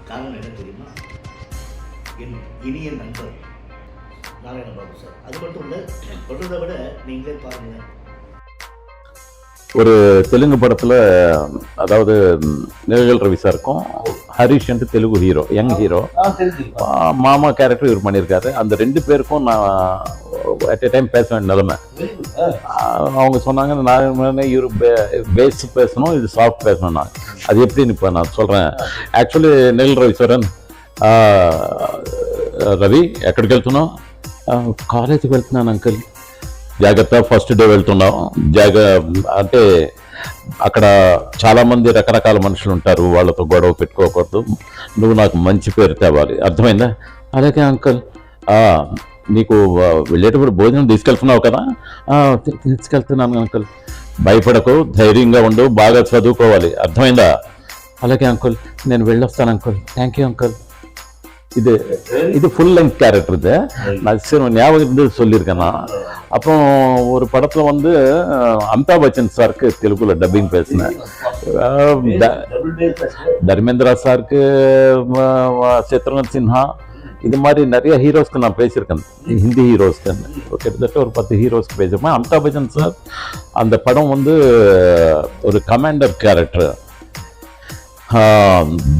காரணம் என்ன தெரியுமா? என் இனிய நண்பர் நாராயணபாபு சார். அது மட்டும் இல்லை, சொல்றதை விட நீங்களே பாருங்களேன். ஒரு தெலுங்கு படத்தில், அதாவது நிழல் ரவி சாருக்கும் Harish Telugu hero, young hero, மாமா கேரக்டர் இவர் பண்ணியிருக்காரு. அந்த 2 பேருக்கும் நான் அட் எ டைம் பேச வேண்டிய நிலைமை. அவங்க சொன்னாங்க, நான் இவர் பேஸ் பேசணும், இது சாஃப்ட் பேசணும். நான் அது எப்படின்னு இப்போ நான் சொல்கிறேன். యాక్చువల్లీ నిఖిల్ రవిశ్వరన్, రవి ఎక్కడికి వెళ్తున్నావు? కాలేజీకి వెళ్తున్నాను అంకుల్. జాగ్రత్త, ఫస్ట్ డే వెళ్తున్నాం. అంటే అక్కడ చాలామంది రకరకాల మనుషులు ఉంటారు, వాళ్ళతో గొడవ పెట్టుకోకూడదు, నువ్వు నాకు మంచి పేరు తేవాలి, అర్థమైందా? అలాగే అంకుల్. నీకు వెళ్ళేటప్పుడు భోజనం తీసుకెళ్తున్నావు కదా? తీసుకెళ్తున్నాను అంకుల్. భయపడకు, ధైర్యంగా ఉండు, బాగా చదువుకోవాలి, అర్థమైందా? అలాగే అంకుల్, నేను వెళ్ళొస్తాను అంకుల్. Thank you uncle. இது ஃபுல் லெங்க் கேரக்டர். இது நான் ஞாபகம் இருந்து சொல்லியிருக்கேன். நான் அப்புறம் ஒரு படத்தில் அமிதாப் பச்சன் சாருக்கு தெலுங்குல டப்பிங் பேசினேன். தர்மேந்திரா சாருக்கு, சத்ருகன் சின்ஹா, இது மாதிரி நிறைய ஹீரோஸ்க்கு நான் பேசியிருக்கேன், ஹிந்தி ஹீரோஸ்க்கு. கிட்டத்தட்ட ஒரு 10 ஹீரோஸ்க்கு பேசியிருப்பேன். அமிதாப் பச்சன் சார் அந்த படம் ஒரு கமாண்டர் கேரக்டர்.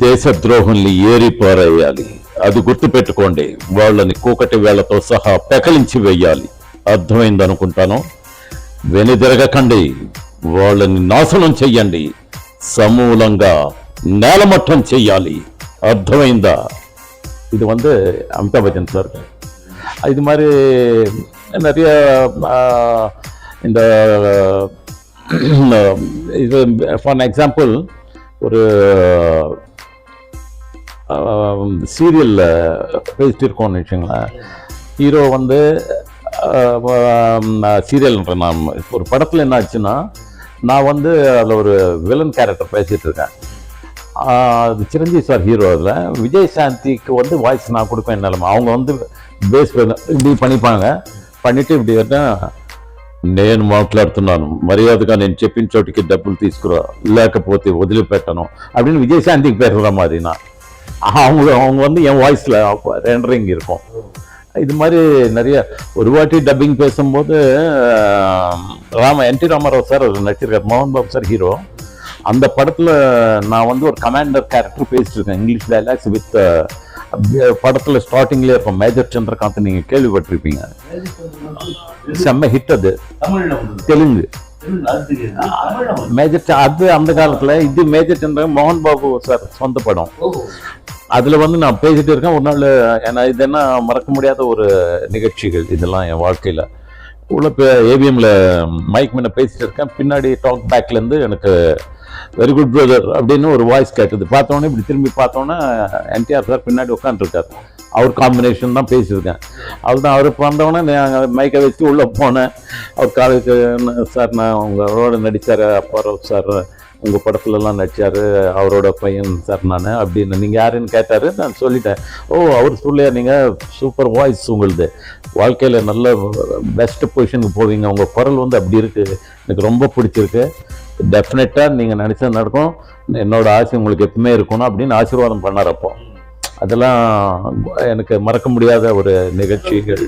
దేశద్రోహుల్ని ఏరిపారేయాలి, అది గుర్తుపెట్టుకోండి, వాళ్ళని కూకటి వేళ్లతో సహా పెకలించి వేయాలి, అర్థమైందనుకుంటాను. వెనుదిరగకండి, వాళ్ళని నాశనం చెయ్యండి, సమూలంగా నేలమట్టం చెయ్యాలి, అర్థమైందా? இது அமிதாப் பச்சன் சார். இது மாதிரி நிறைய இந்த இது ஃபார் எக்ஸாம்பிள், ஒரு சீரியலில் பேசிட்டு இருக்கோம்னு வச்சுங்களேன். ஹீரோ சீரியல்ன்ற நான் ஒரு படத்தில் என்ன ஆச்சுன்னா, நான் அதில் ஒரு வில்லன் கேரக்டர் பேசிகிட்டு இருக்கேன். அது சிரஞ்சீவி சார் ஹீரோ. அதில் விஜய் சாந்திக்கு வாய்ஸ் நான் கொடுப்பேன் நிலைமை. அவங்க பேஸ் இப்படி பண்ணிப்பாங்க, பண்ணிவிட்டு இப்படி నేను మాట్లాడుతున్నాను, మర్యాదగా నేను చెప్పిన చోటికి డబ్బులు తీసుకురా, లేకపోతే వదిలిపెట్టను அப்படின்னு விஜயசாந்திக்கு பேசுகிற மாதிரி நான் அவங்க என் வாய்ஸில் ரெண்டரிங் இருக்கும். இது மாதிரி நிறைய ஒரு வாட்டி டப்பிங் பேசும்போது என்டி ராமராவ் சார் நடிச்சிருக்கார், மோகன் பாபு சார் ஹீரோ. அந்த படத்தில் நான் ஒரு கமாண்டர் கேரக்டர் பேசிட்டு இருக்கேன், இங்கிலீஷ் டைலாக்ஸ் வித் படத்தில் ஸ்டார்டிங்லேயே இருப்போம். மேஜர் சந்திரகாந்த் நீங்கள் கேள்விப்பட்டிருப்பீங்க, செம்ம ஹிட். அது தெலுங்கு மேஜர். அது அந்த காலத்தில் இது மேஜர் சந்திரகாந்த் மோகன் பாபு சார் சொந்த படம். அதில் நான் பேசிட்டு இருக்கேன். ஒரு நாள் இது என்ன மறக்க முடியாத ஒரு நிகழ்ச்சிகள் இதெல்லாம் என் வாழ்க்கையில். உள்ள ஏவிஎம்ல மைக் முன்ன பேசிட்டு இருக்கேன், பின்னாடி டாக் பேக்லேருந்து எனக்கு வெரி குட் பிரதர் அப்படின்னு ஒரு வாய்ஸ் கேட்டது. பார்த்தோன்னே இப்படி திரும்பி பார்த்தோன்னே என்டிஆர் சார் பின்னாடி உட்காந்துருக்காரு. அவர் காம்பினேஷன் தான் பேசியிருக்கேன். அதுதான் அவர் வந்தோடனே நான் மைக்கை வச்சு உள்ளே போனேன். அவர் காலேஜுக்கு, சார் நான் உங்களோட நடித்தார் அப்பாராவ் சார், உங்கள் படத்துலலாம் நடித்தார், அவரோட பையன் சார் நான் அப்படின்னு. நீங்கள் யாருன்னு கேட்டார். நான் சொல்லிட்டேன். அவர் சொல்லியா, நீங்கள் சூப்பர் வாய்ஸ், உங்களுது வாழ்க்கையில் நல்ல பெஸ்ட் பொசிஷனுக்கு போவீங்க, உங்கள் குரல் அப்படி இருக்குது, எனக்கு ரொம்ப பிடிச்சிருக்கு, டெஃபினட்டாக நீங்கள் நினச்சது நடக்கும், என்னோட ஆசை உங்களுக்கு எப்பவுமே இருக்கணும் அப்படின்னு ஆசீர்வாதம் பண்ணார். அப்போ அதெல்லாம் எனக்கு மறக்க முடியாத ஒரு நிகழ்ச்சிகள்.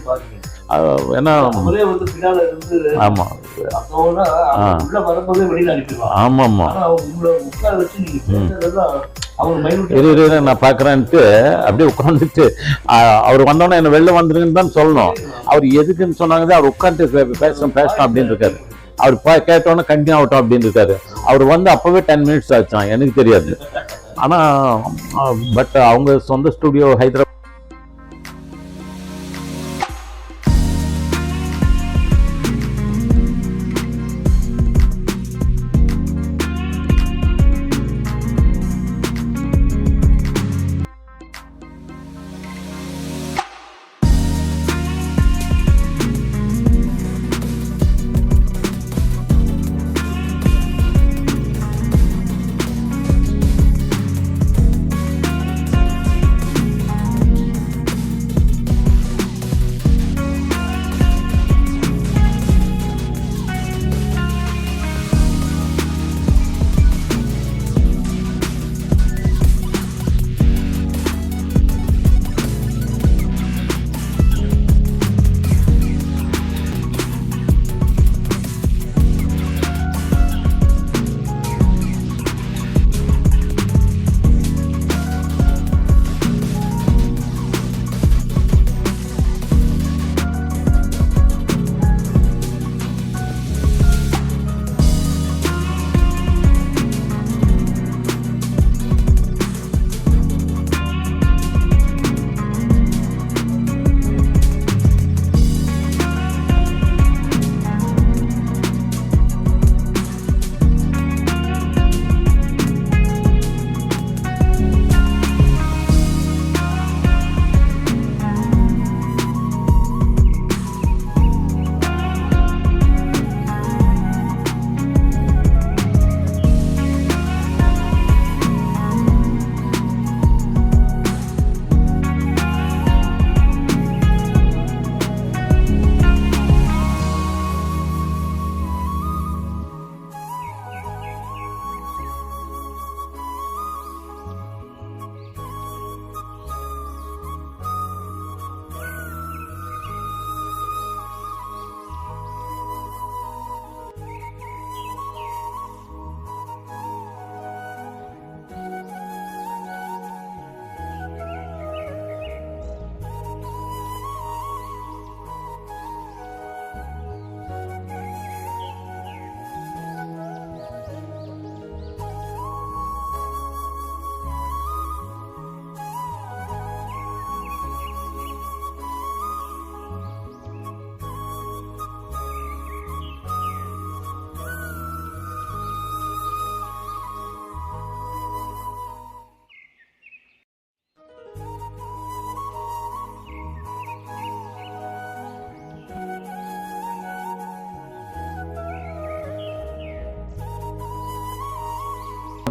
ஏன்னா ஆமாம் ஆமாம் நான் பார்க்குறேன்ட்டு அப்படியே உட்காந்துட்டு, அவர் வந்தோன்னே என்ன வெளில வந்துருங்கன்னு தான் சொல்லணும். அவர் எதுக்குன்னு சொன்னாங்க, அவர் உட்காந்துட்டு பேசணும் அப்படின்னு இருக்காரு. அவர் கேட்டோன்னே கண்டினியூ ஆகட்டும் அப்படின்னு இருக்காரு. அவர் அப்போவே 10 மினிட்ஸ் ஆச்சான், எனக்கு தெரியாது. ஆனால் பட் அவங்க சொந்த ஸ்டுடியோ ஹைதராபாத்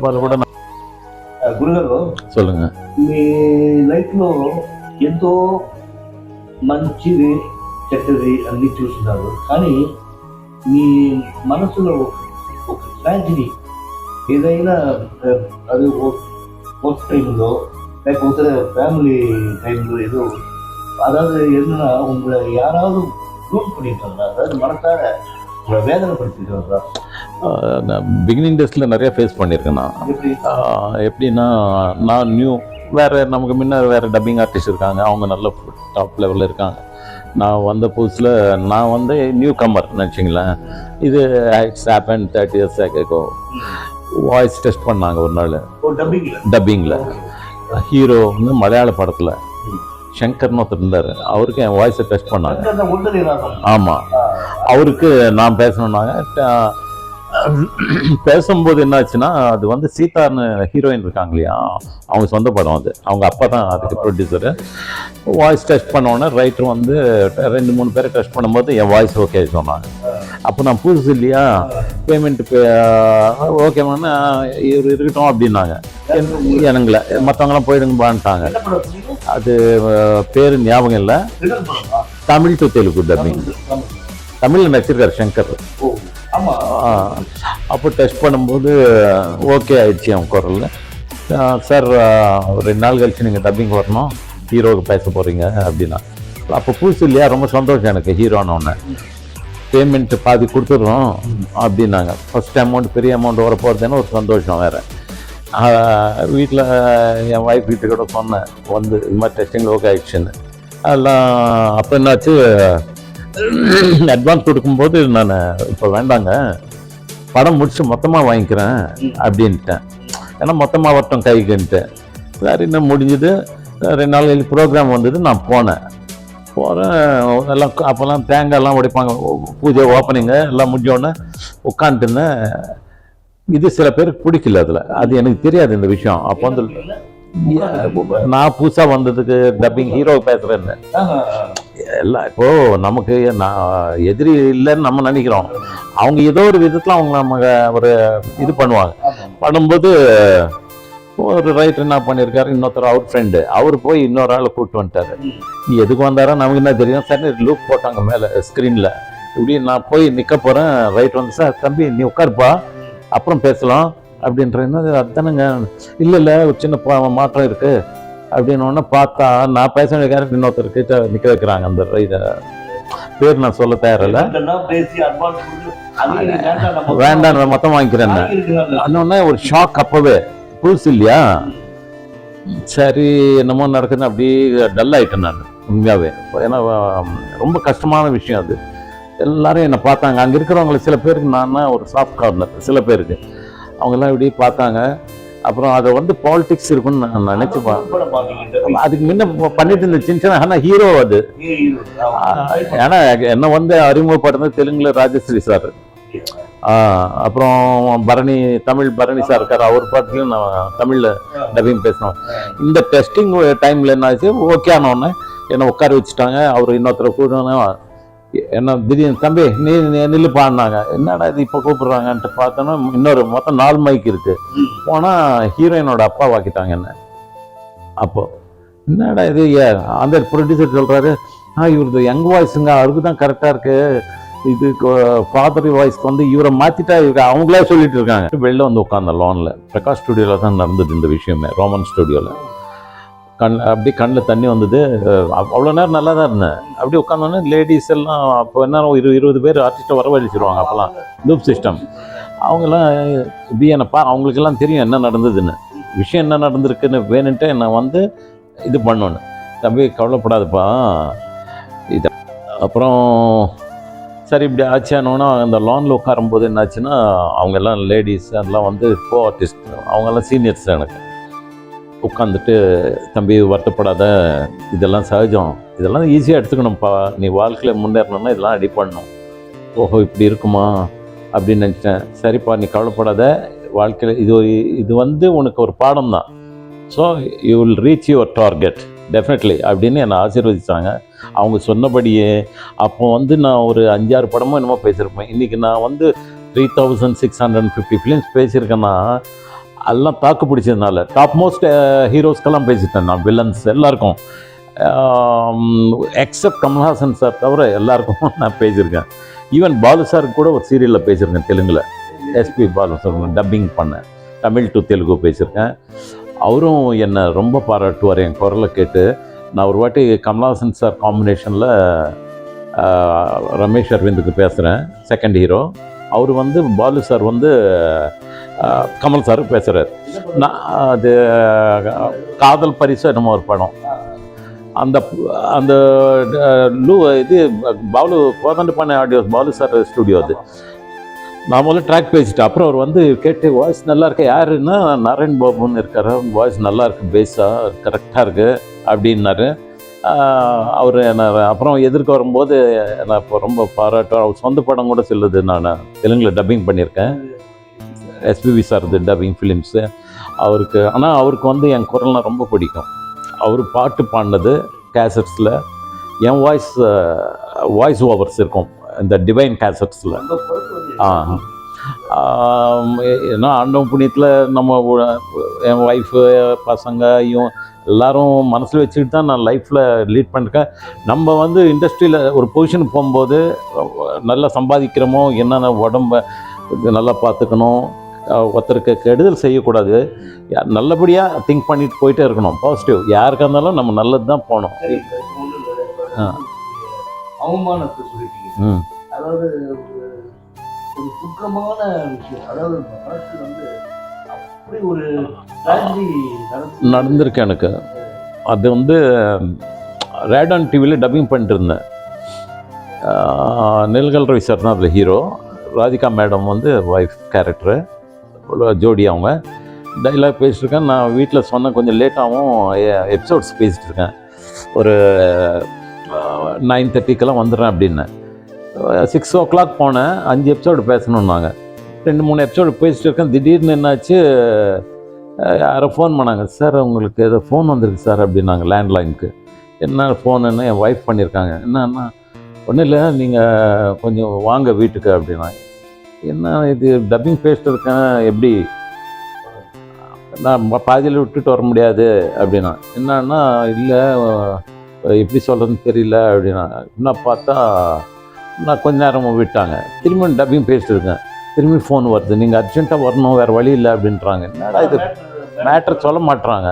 కూడా గురుగారు சொல்லுங்க. మీ లైఫ్లో ఎంతో మంచిది చెడ్డది అన్ని చూస్తున్నారు, కానీ మీ మనసులో ఒక ట్రాజడీ ఏదైనా அது ஒர்க் டைம்லோ లేకపోతే ஃபேமிலி டைம்லோ ஏதோ அதாவது என்னன்னா உங்களை யாராவது நோட் பண்ணியிருக்காங்களா, அதாவது மனசார உங்களை வேதனைப்படுத்திருக்காங்களா? நான் பிகினிங் டேஸில் நிறைய ஃபேஸ் பண்ணியிருக்கேன் நான். எப்படி? எப்படின்னா நான் நமக்கு முன்ன வேறு டப்பிங் ஆர்டிஸ்ட் இருக்காங்க, அவங்க நல்ல டாப் லெவலில் இருக்காங்க. நான் வந்த புதுசில் நான் வந்து நியூ கம்மர் நினச்சிங்களேன். இது it's happen 30 years ago. Voice test பண்ணாங்க ஒரு நாள் டப்பிங்கில். ஹீரோ வந்து மலையாள படத்தில் சங்கர்னு ஒருத்தர் இருந்தார், அவருக்கு என் வாய்ஸை டெஸ்ட் பண்ணாங்க. ஆமாம், அவருக்கு நான் பேசணுன்னாங்க. பேசும்போது என்னாச்சுன்னா அது வந்து சீதான்னு ஹீரோயின் இருக்காங்க இல்லையா, அவங்க சொந்த படம் அது, அவங்க அப்பா தான் அதுக்கு ப்ரொடியூசரு. வாய்ஸ் டெஸ்ட் பண்ணோன்னே ரைட்டர் வந்து 2-3 பேரை டெஸ்ட் பண்ணும்போது என் வாய்ஸ் ஓகே சொன்னாங்க. அப்போ நான் புதுசு இல்லையா, பேமெண்ட் ஓகே பண்ணா இவர் இருக்கட்டும் அப்படின்னாங்க. எனங்களை மற்றவங்களாம் போயிடுங்கப்பான்ட்டாங்க. அது பேர் ஞாபகம் இல்லை. தமிழ் டு தெலுங்கு டப்பிங், தமிழில் நடிச்சிருக்காரு சங்கர். அப்போ டெஸ்ட் பண்ணும்போது ஓகே ஆயிடுச்சு அவன் குரலில். சார் 2 நாள் கழிச்சு நீங்கள் டப்பிங் வரணும், ஹீரோவுக்கு பேச போகிறீங்க அப்படின்னா. அப்போ புதுசு இல்லையா, ரொம்ப சந்தோஷம் எனக்கு. ஹீரோன்னு பேமெண்ட் பாதி கொடுத்துட்றோம் அப்படின்னாங்க. ஃபஸ்ட் அமௌண்ட் பெரிய அமௌண்ட் வர போகிறதுன்னு ஒரு சந்தோஷம் வேறு. வீட்டில் என் ஒய்ஃப் வீட்டுக்கு கூட சொன்னேன் வந்து இது மாதிரி டெஸ்டிங்கில் ஓகே ஆயிடுச்சுன்னு. அதெல்லாம் அப்போ என்னாச்சு, அட்வான்ஸ் கொடுக்கும்போது நான் இப்போ வேண்டாங்க, படம் முடிச்சு மொத்தமாக வாங்கிக்கிறேன் அப்படின்ட்டேன். ஏன்னா மொத்தமாக வரட்டும் கைக்குன்ட்டு. வேறு என்ன முடிஞ்சுது. 2 நாள் கழிச்சு ப்ரோக்ராம் வந்தது, நான் போகிறேன். எல்லாம் அப்போல்லாம் தேங்காய்லாம் உடைப்பாங்க, பூஜை ஓப்பனிங்க எல்லாம் முடிஞ்சோடனே உட்காந்துருந்தேன். இது சில பேருக்கு பிடிக்கல, அதில் அது எனக்கு தெரியாது இந்த விஷயம். அப்போ வந்து நான் புதுசாக வந்ததுக்கு டப்பிங் ஹீரோ பேசுகிறேன்னு எல்லாம் இப்போது நமக்கு நான் எதிரி இல்லைன்னு நம்ம நினைக்கிறோம். அவங்க ஏதோ ஒரு விதத்தில் அவங்க நம்ம ஒரு இது பண்ணும்போது ஒரு ரைட்டர் என்ன பண்ணியிருக்காரு, இன்னொருத்தர் அவர் ஃப்ரெண்டு, அவர் போய் இன்னொரு ஆளை கூப்பிட்டு வந்துட்டாரு. நீ எதுக்கு வந்தாரோ நமக்கு என்ன தெரியும். சரி லூக் போட்டாங்க மேலே ஸ்க்ரீனில். இப்படி நான் போய் நிற்க போகிறேன். ரைட் வந்து, சார் தம்பி நீ உட்காருப்பா அப்புறம் பேசலாம் அப்படின்றது. அதுதானுங்க. இல்லை ஒரு சின்ன மாற்றம் இருக்குது அப்படின்னு பார்த்தா நான் பேச வேண்டிய கேரக்டர் இன்னொருத்தர்கிட்ட நிற்க வைக்கிறாங்க. அந்த பேர் நான் சொல்ல தயாரில்லை, வேண்டாம் மொத்தம் வாங்கிக்கிறேன். அன்னொன்னே ஒரு ஷாக். அப்போவே புதுசு இல்லையா, சரி என்னமோ நடக்குதுன்னு அப்படியே டல் ஆகிட்டேன் நான் உண்மையாகவே. ஏன்னா ரொம்ப கஷ்டமான விஷயம் அது. எல்லாரும் என்னை பார்த்தாங்க, அங்கே இருக்கிறவங்களை சில பேருக்கு நான் ஒரு சாஃப்ட் கார்னர், சில பேருக்கு அவங்கெல்லாம் இப்படி பார்த்தாங்க. அப்புறம் அதை வந்து பாலிடிக்ஸ் இருக்குன்னு நான் நினைச்சுப்பேன். அதுக்கு முன்ன பண்ணிட்டு இருந்த சின்ன ஆனால் ஹீரோ அது. ஏன்னா என்னை வந்து அறிமுகப்படுறது தெலுங்குல ராஜஸ்ரீ சார், அப்புறம் தமிழ் பரணி சார் இருக்கார், அவர் பாட்டுலையும் நான் தமிழில் டப்பிங் பேசினோம். இந்த டெஸ்டிங் டைமில் என்ன ஆச்சு, ஓகே ஆனோடனே என்னை உட்கார வச்சுட்டாங்க. அவர் இன்னொருத்தரை கூடணும் என்ன திடீர்னு தம்பி நீ நில்லு பாடினாங்க. என்னடா இது இப்போ கூப்பிடுறாங்கன்ட்டு பார்த்தோன்னா இன்னொரு மொத்தம் 4 மைக் இருக்கு. போனால் ஹீரோயினோட அப்பா வாக்கிட்டாங்க என்ன. அப்போ என்னடா இது, அந்த ப்ரொடியூசர் சொல்கிறாரு, இவரது யங் வாய்ஸுங்க, அவருக்கு தான் கரெக்டாக இருக்கு, இது ஃபாதர் வாய்ஸ்க்கு வந்து இவரை மாற்றிட்டா இவங்க அவங்களே சொல்லிட்டு இருக்காங்க. வெளில வந்து உட்காந்த லோனில் பிரகாஷ் ஸ்டுடியோவில் தான் நடந்தது இந்த விஷயமே, ரோமன் ஸ்டுடியோவில். அப்படியே கண்ணில் தண்ணி வந்தது. அவ்வளோ நேரம் நல்லா தான் இருந்தேன். அப்படி உட்காந்தோன்னே லேடிஸ் எல்லாம் அப்போ என்ன 20 பேர் ஆர்டிஸ்ட்டை வரவழைச்சிருவாங்க. அப்போல்லாம் லூப் சிஸ்டம். அவங்கெல்லாம் இப்படி என்னப்பா அவங்களுக்கெல்லாம் தெரியும் என்ன நடந்ததுன்னு, விஷயம் என்ன நடந்திருக்குன்னு வேணுன்ட்டு என்னை வந்து இது பண்ணோன்னு. தம்பி கவலைப்படாதுப்பா இது. அப்புறம் சரி இப்படி ஆச்சானோன்னா அந்த லானில் உட்காரும்போது என்னாச்சுன்னா அவங்கெல்லாம் லேடிஸ் அதெல்லாம் வந்து கோ ஆர்டிஸ்ட், அவங்கெல்லாம் சீனியர்ஸ். எனக்கு உட்காந்துட்டு தம்பி வருத்தப்படாத, இதெல்லாம் சகஜம், இதெல்லாம் ஈஸியாக எடுத்துக்கணும்ப்பா, நீ வாழ்க்கையில் முன்னேறணும்னா இதெல்லாம் ரெடி பண்ணணும். ஓஹோ இப்படி இருக்குமா அப்படின்னு நினச்சிட்டேன். சரிப்பா நீ கவலைப்படாத, வாழ்க்கையில் இது வந்து உனக்கு ஒரு பாடம் தான். So you will reach your target definitely அப்படின்னு என்னை ஆசீர்வதிச்சாங்க. அவங்க சொன்னபடியே அப்போ வந்து நான் ஒரு 5-6 படமும் என்னமோ பேசியிருப்பேன். இன்றைக்கி நான் வந்து 3650 ஃபிலிம்ஸ் பேசியிருக்கேன்னா எல்லாம் தாக்கு பிடிச்சதுனால டாப் மோஸ்ட் ஹீரோஸ்க்கெல்லாம் பேசிட்டேன் நான், வில்லன்ஸ் எல்லாருக்கும், எக்ஸப்ட் கமல்ஹாசன் சார் தவிர எல்லாருக்கும் நான் பேசியிருக்கேன். ஈவன் பாலு சாருக்கு கூட ஒரு சீரியலில் பேசியிருக்கேன் தெலுங்கில், எஸ்பி பாலு சார் டப்பிங் பண்ணேன், தமிழ் டு தெலுங்கு பேசியிருக்கேன். அவரும் என்னை ரொம்ப பாராட்டுவார் என் குரலை கேட்டு. நான் ஒரு வாட்டி கமல்ஹாசன் சார் காம்பினேஷனில் ரமேஷ் அரவிந்துக்கு பேசுகிறேன், செகண்ட் ஹீரோ. அவர் வந்து பாலு சார் வந்து கமல் சார் பேசுகிறார். நான் அது காதல் பரிசு என்னமோ ஒரு படம், அந்த அந்த இது Balu Kothandapani audios Balu sir studio. அது நான் முதல்ல ட்ராக் பேசிட்டேன். அப்புறம் அவர் வந்து கேட்டு வாய்ஸ் நல்லா இருக்கு, யாருன்னா நாராயண் பாபுன்னு இருக்காரு, வாய்ஸ் நல்லா இருக்குது, பேஸாக கரெக்டாக இருக்குது அப்படின்னாரு. அவர் என்ன அப்புறம் எதிர்க்க வரும்போது நான் இப்போ ரொம்ப பாராட்டுவார். அவர் சொந்த படம் கூட சொல்லுது, நான் தெலுங்கில் டப்பிங் பண்ணியிருக்கேன், எஸ்பிபி சார் இது டப்பிங் ஃபிலிம்ஸு அவருக்கு. ஆனால் அவருக்கு வந்து என் குரல்லாம் ரொம்ப பிடிக்கும். அவர் பாட்டு பாடினது கேசட்ஸில், என் வாய்ஸ் ஓவர்ஸ் இருக்கும் இந்த டிவைன் கேசட்ஸில். ஏன்னா ஆண்டவன் புண்ணியத்தில் நம்ம என் ஒய்ஃபு பசங்க எல்லாரும் மனசில் வச்சுக்கிட்டு தான் நான் லைஃப்பில் லீட் பண்ணியிருக்கேன். நம்ம வந்து இண்டஸ்ட்ரியில் ஒரு பொசிஷனுக்கு போகும்போது நல்லா சம்பாதிக்கிறோமோ, என்னென்ன உடம்ப நல்லா பார்த்துக்கணும், ஒருத்தருக்கு கெடுதல் செய்யக்கூடாது, நல்லபடியாக திங்க் பண்ணிட்டு போயிட்டே இருக்கணும், பாசிட்டிவ். யாருக்காக இருந்தாலும் நம்ம நல்லது தான் போகணும். அவமானத்தை சொல்லிட்டீங்க, அதாவது ஒரு துக்கமான விஷயம், அதாவது மனசு வந்து அப்படி ஒரு நடந்திருக்கு எனக்கு. அது வந்து ரேடான் டிவியில் டப்பிங் பண்ணிட்டு இருந்தேன். நெல்கல் ரவி சார் தான் அதில் ஹீரோ, ராதிகா மேடம் வந்து ஒய்ஃப் கேரக்டரு, ஜோடி. அவங்க டைலாக் பேசிட்டுருக்கேன். நான் வீட்டில் சொன்னேன், கொஞ்சம் லேட்டாகவும் எபிசோட்ஸ் பேசிகிட்டு இருக்கேன், ஒரு 9:30 வந்துடுறேன் அப்படின்னு. 6 o'clock போனேன், 5 எபிசோடு பேசணுன்னாங்க. 2-3 எபிசோடு பேசிட்டு இருக்கேன். திடீர்னு என்னாச்சு, யாரோ ஃபோன் பண்ணாங்க, சார் உங்களுக்கு ஏதோ ஃபோன் வந்திருக்கு சார் அப்படின்னாங்க, லேண்ட்லைனுக்கு. என்ன ஃபோனுன்னு என் ஒய்ஃப் பண்ணியிருக்காங்க. என்னன்னா, ஒன்றும் இல்லை, நீங்கள் கொஞ்சம் வாங்க வீட்டுக்கு அப்படின்னாங்க. என்ன இது டப்பிங் பேசிட்டு இருக்கேன், எப்படி நான் பாதியில் விட்டுட்டு வர முடியாது அப்படின்னா. என்னன்னா, இல்லை எப்படி சொல்கிறதுன்னு தெரியல அப்படின்னா. என்ன பார்த்தா நான் கொஞ்ச நேரம் விட்டாங்க, திரும்பி டப்பிங் பேசிட்டு இருக்கேன், திரும்பி ஃபோன் வருது, நீங்கள் அர்ஜென்ட்டாக வரணும், வேறு வழி இல்லை அப்படின்றாங்க. என்னடா இது மேட்டர் சொல்ல மாட்டுறாங்க.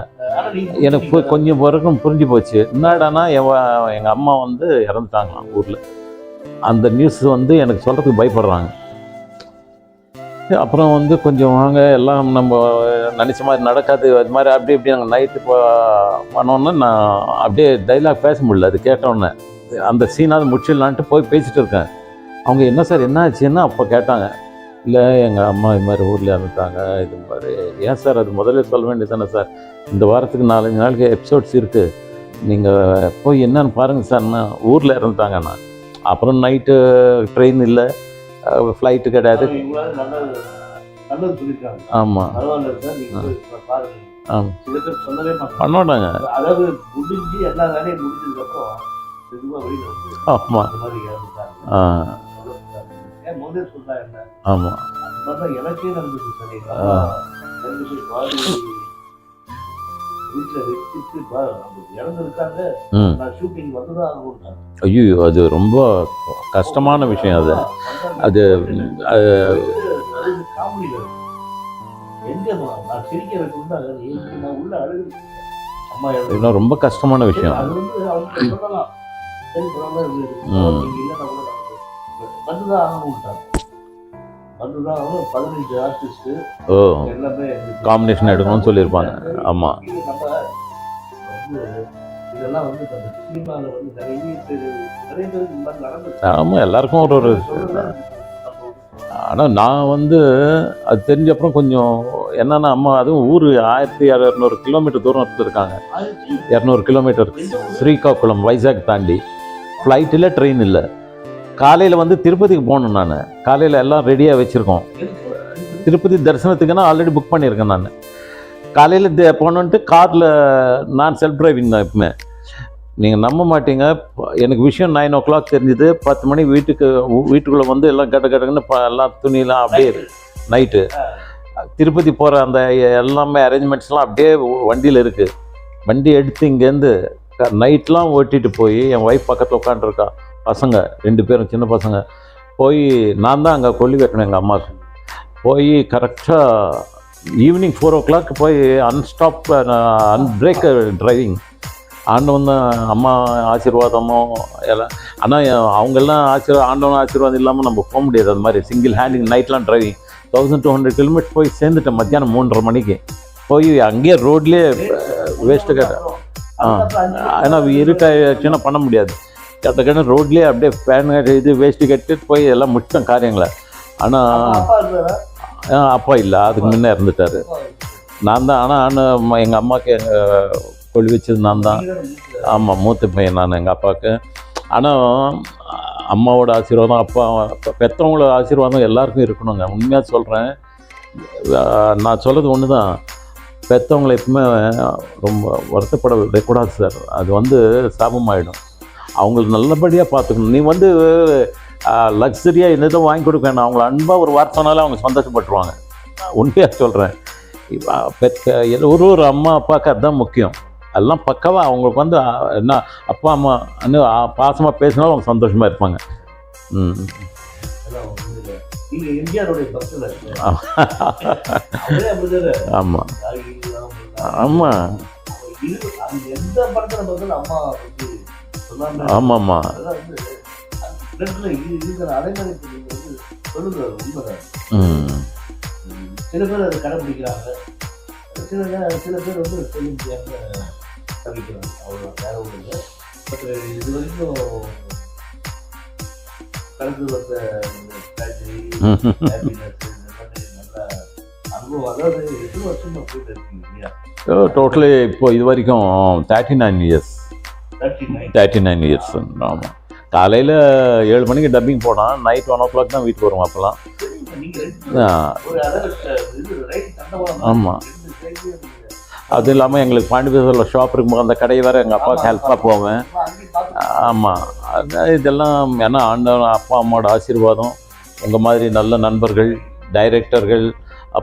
எனக்கு கொஞ்சம் வரைக்கும் புரிஞ்சு போச்சு. என்னடானா எங்கள் அம்மா வந்து இறந்துட்டாங்களாம் ஊரில். அந்த நியூஸ் வந்து எனக்கு சொல்கிறதுக்கு பயப்படுறாங்க. அப்புறம் வந்து கொஞ்சம் வாங்க, எல்லாம் நம்ம நினச்ச மாதிரி நடக்காது, அது மாதிரி அப்படி இப்படி நாங்கள் நைட்டு பண்ணோன்னே நான் அப்படியே டைலாக் பேச முடியல. அது கேட்டோன்னே அந்த சீனாவது முடிச்சிடலான்ட்டு போய் பேசிகிட்டு இருக்கேன். அவங்க என்ன சார் என்ன ஆச்சுன்னா அப்போ கேட்டாங்க. இல்லை எங்கள் அம்மா இது மாதிரி ஊரில் இறந்துட்டாங்க, இது மாதிரி. ஏன் சார் அது முதல்ல சொல்ல வேண்டியது தானே சார், இந்த வாரத்துக்கு 4-5 நாளுக்கு எபிசோட்ஸ் இருக்குது, நீங்கள் போய் என்னன்னு பாருங்கள் சார்னா. ஊரில் இறந்துட்டாங்கண்ணா. அப்புறம் நைட்டு ட்ரெயின் இல்லை, ஃப்ளைட்டு கிடையாது. ஆமாம் ஆமாம் பண்ணோட்டாங்க. அதாவது முடிஞ்சு எல்லா வேலையும் முடிஞ்சதுக்கப்புறம் ஆமாம் ஆமாம் எனக்கே நடந்தது சார். வீட்டில் வச்சுட்டு இறந்துருக்காங்க, நான் ஷூட்டிங் வந்துதான் ஆகணும். ஐயோ, அது ரொம்ப கஷ்டமான விஷயம். அது காமெடியில் எங்க நான் சிரிக்கிறதுக்கு நான் உள்ள அழுது அம்மா இன்னும் ரொம்ப கஷ்டமான விஷயம். அது வந்து அவங்க சொல்லலாம், சரி பரவாயில்ல இல்லைன்னா கூட வந்துதான் ஆகணும். வந்துதான் 15 ஆர்டிஸ்ட் எல்லாமே காம்பினேஷன் எடுக்கணும்னு சொல்லியிருப்பாங்க. ஆமாம், இதெல்லாம் வந்து சினிமாவில் வந்து நிறைய பேர் இந்த மாதிரி நடந்துச்சு. ஆமாம், எல்லாருக்கும் ஒரு ஆனால் நான் வந்து அது தெரிஞ்ச அப்புறம் கொஞ்சம் என்னன்னா, அம்மா அதுவும் ஊர் 1200 கிலோமீட்டர் தூரம் இருக்காங்க. 200 கிலோமீட்டர் ஸ்ரீகாக்குளம், வைசாக் தாண்டி. ஃப்ளைட் இல்லை, ட்ரெயின் இல்லை. காலையில் வந்து திருப்பதிக்கு போகணும். நான் காலையில் எல்லாம் ரெடியாக வச்சுருக்கோம். திருப்பதி தரிசனத்துக்குன்னா ஆல்ரெடி புக் பண்ணியிருக்கேன். நான் காலையில் போனோன்ட்டு காரில், நான் செல்ஃப் டிரைவிங் தான் எப்பவுமே. நீங்கள் நம்ப மாட்டீங்க, எனக்கு விஷயம் 9 o'clock தெரிஞ்சுது. 10 மணி வீட்டுக்குள்ளே வந்து எல்லாம் கட்ட கட்டுன்னு எல்லாம் துணியெல்லாம் அப்படியே நைட்டு திருப்பதி போகிற அந்த எல்லாமே அரேஞ்ச்மெண்ட்ஸ்லாம் அப்படியே வண்டியில் இருக்குது. வண்டி எடுத்து இங்கேருந்து நைட்லாம் ஓட்டிகிட்டு போய் என் ஒய்ஃப் பக்கத்தில் உட்காந்துருக்கா, பசங்க 2 பேரும் சின்ன பசங்க, போய் நான் தான் அங்கே கொல்லி வைக்கணும் எங்கள் அம்மாவுக்கு. போய் கரெக்டாக ஈவினிங் 4 o'clock போய் அன்ஸ்டாப் அன்பிரேக் டிரைவிங். ஆண்டவன் தான் அம்மா ஆசீர்வாதமும் எல்லாம். ஆனால் அவங்கெல்லாம் ஆண்டவன் ஆசீர்வாதம் இல்லாமல் நம்ம போக முடியாது. அது மாதிரி சிங்கிள் ஹேண்டிங் நைட்லாம் டிரைவிங் 1200 கிலோமீட்டர் போய் சேர்ந்துட்டேன். மத்தியானம் 3:30 மணிக்கு போய் அங்கேயே ரோட்லேயே வேஸ்ட்டு கேட்டேன். ஏன்னா இருட்டாச்சுன்னா பண்ண முடியாது. கேட்ட ரோட்லேயே அப்படியே ஃபேன் இது வேஸ்ட்டு கட்டிட்டு போய் எல்லாம் முடிச்சிட்டேன் காரியங்களை. ஆனால் அப்பா இல்லை, அதுக்கு முன்னே இருந்துட்டார். நான் தான். ஆனால் எங்கள் அம்மாவுக்கு கொள்ளி வச்சது நான் தான். ஆமாம், மூத்த பையன் நான் எங்கள் அப்பாவுக்கு. ஆனால் அம்மாவோட ஆசீர்வாதம், அப்பா பெற்றவங்களோட ஆசீர்வாதம் எல்லாருக்கும் இருக்கணுங்க. உண்மையாக சொல்கிறேன். நான் சொல்கிறது ஒன்று தான், பெற்றவங்களை எப்பவுமே ரொம்ப வருத்தப்பட விடக்கூடாது சார். அது சாபமாயிடும். அவங்களுக்கு நல்லபடியாக பார்த்துக்கணும். நீ லக்ஸரியாக எதுவும் வாங்கி கொடுக்க வேணாம். அவங்கள அன்பாக ஒரு வார்த்தை சொன்னாலே அவங்க சந்தோஷப்பட்டுருவாங்க. உண்மையாக சொல்கிறேன். ஒரு அம்மா அப்பாவுக்கு அதுதான் முக்கியம். எல்லாம் பக்கவாக அவங்களுக்கு என்ன அப்பா அம்மா பாசமாக பேசினாலும் அவங்க சந்தோஷமாக இருப்பாங்க. ஆமாம் ஆமாம் ஆமாம்மா. சில பேர் அதை கடைபிடிக்கிறாங்க, சில பேர் சொல்ல முடியாம தவிக்கிறாங்க. அவ்வளோ வேற ஒன்று இல்லை. பட் இது வரைக்கும் கடந்து வந்த ட்ராஜடி, ஹாப்பினஸ், இந்த மாதிரி நல்ல அனுபவம். அதாவது 8 வருஷமா போயிட்டு இருக்கீங்க இல்லையா? டோட்டலி இப்போ இது வரைக்கும் 39 இயர்ஸ். 39 இயர்ஸ். ஆமாம். காலையில் 7 மணிக்கு டப்பிங் போனால் நைட் 1 o'clock தான் வீட்டுக்கு வருவோம். அப்போல்லாம் ஆமாம். அது இல்லாமல் எங்களுக்கு பாண்டிபேசரில் ஷாப் இருக்கும்போது அந்த கடையை வேறு எங்கள் அப்பாவுக்கு ஹெல்ப்பாக போவேன். ஆமாம். இதெல்லாம் ஏன்னா அப்பா அம்மாவோட ஆசீர்வாதம், உங்கள் மாதிரி நல்ல நண்பர்கள், டைரக்டர்கள்,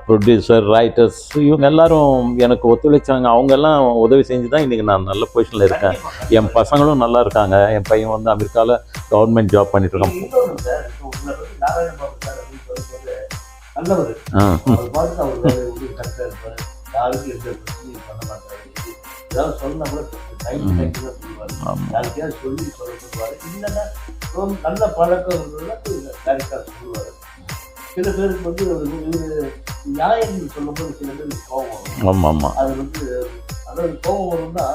ப்ரொடியூசர், ரைட்டர்ஸ், இவங்க எல்லோரும் எனக்கு ஒத்துழைச்சாங்க. அவங்கெல்லாம் உதவி செஞ்சு தான் இன்றைக்கி நான் நல்ல பொசிஷனில் இருக்கேன். என் பசங்களும் நல்லா இருக்காங்க. என் பையன் அமெரிக்காவில் கவர்மெண்ட் ஜாப் பண்ணிட்டுருக்கான். நல்ல பழக்கம் சொல்லுவார். சில பேருக்கு ஒரு நியாயம் சொல்லும்போது சில பேருக்கு கோபம் வரும். ஆமாம் ஆமாம். அது அதாவது கோபம் வரும்னா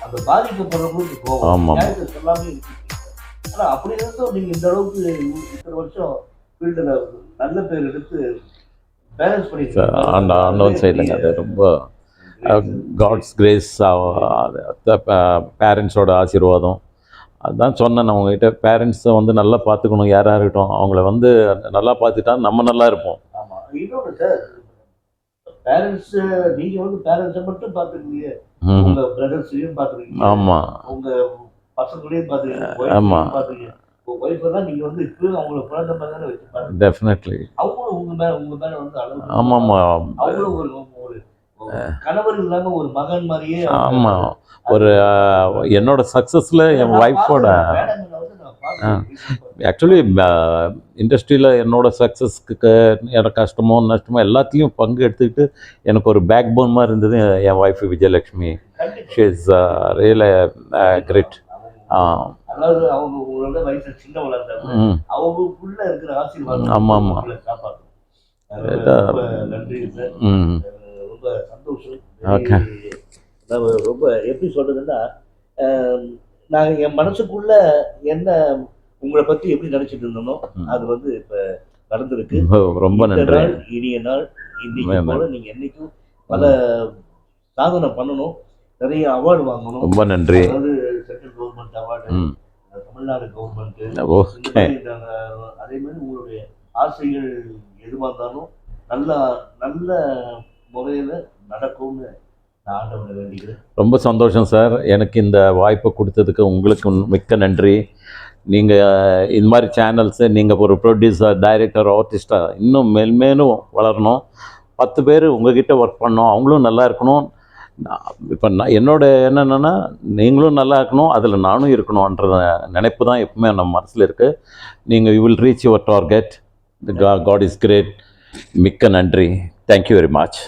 அந்த பாதிக்கப்படுறவங்களுக்கு கோபம், நியாயத்தை சொல்லாமே இருக்கு. ஆனால் அப்படி இருந்தும் நீங்கள் இந்த அளவுக்கு இத்தனை வருஷம் ஃபீல்டில் நல்ல பேர் எடுத்து பேலன்ஸ் பண்ணி ஆண்டவன் செய்யலைங்க. அது ரொம்ப காட்ஸ் கிரேஸ், பேரண்ட்ஸோட ஆசீர்வாதம். அதுதான் சொன்னேன் நான் உங்ககிட்ட. பேரண்ட்ஸை நல்லா பார்த்துக்கணும். யாராக இருக்கட்டும், அவங்கள நல்லா பார்த்துட்டா நம்ம நல்லா இருப்போம். ஆமாம். இன்னொன்று சார், பேரண்ட்ஸு நீங்கள் பேரண்ட்ஸை மட்டும் பார்த்துக்கலையே, உங்கள் பிரதர்ஸையும் பார்த்துருக்கீங்க. ஆமாம். உங்கள் பசங்களையும் பார்த்துருக்கீங்க. ஆமாம். பார்த்துருக்கீங்க. உங்கள் ஒய்ஃபை தான் நீங்கள் இப்போயும் அவங்கள குழந்தை மாதிரி தானே வச்சு பாருங்க. டெஃபினெட்லி. அவங்களும் உங்கள் மேலே அளவு. ஆமாம்மா. அவங்களும் ஒரு கணவர் இல்லாமல் ஒரு மகன் மாதிரியே. ஆமாம். ஒரு என்னோட சக்ஸஸில் என் ஒய்ஃபோட ஆக்சுவலி இண்டஸ்ட்ரியில் என்னோட சக்ஸஸ்க்கு எனக்கு கஷ்டமோ நஷ்டமோ எல்லாத்தையும் பங்கு எடுத்துக்கிட்டு எனக்கு ஒரு பேக் போன் மாதிரி இருந்தது என் wife Vijayalakshmi. She is real great. அதாவது அவங்க உங்களோட வயசு சின்னவளா இருந்தாங்க, அவங்களுக்குள்ள இருக்கிற ஆசீர்வாதம். ஆமாம் ஆமாம். காப்பாற்றும். நன்றி சார். ரொம்ப சந்தோஷம். ஓகே. ரொம்ப எப்படி சொல்றதுன்னா, நான் என் மனசுக்குள்ள என்ன உங்களை பத்தி எப்படி நினைச்சிட்டு இருந்தோம் அது இப்ப நடந்திருக்கு. ரொம்ப நன்றி. இனிய நாள். இன்னைக்கு போல நீங்க என்னைக்கும் பல சாதனை பண்ணணும், நிறைய அவார்டு வாங்கணும். ரொம்ப நன்றி. அதாவது central government award, Tamil Nadu government, அதே மாதிரி உங்களுடைய ஆசைகள் எதுவாக இருந்தாலும் நல்ல நல்ல முறையில நடக்கும்னு நான் ஆண்டவனை வேண்டிக்கிறேன். ரொம்ப சந்தோஷம் சார். எனக்கு இந்த வாய்ப்பை கொடுத்ததுக்கு உங்களுக்கு மிக்க நன்றி. நீங்கள் இந்த மாதிரி சேனல்ஸு, நீங்கள் ஒரு ப்ரொடியூசர், டைரக்டர், ஆர்டிஸ்டாக இன்னும் மேல்மேலும் வளரணும். 10 பேர் உங்ககிட்ட ஒர்க் பண்ணோம், அவங்களும் நல்லா இருக்கணும். இப்போ என்னோட என்னென்னா நீங்களும் நல்லா இருக்கணும், அதில் நானும் இருக்கணுன்ற நினைப்பு தான் எப்பவுமே நம்ம மனசில் இருக்குது. நீங்கள் you will reach your target. God is great. மிக்க நன்றி. Thank you very much.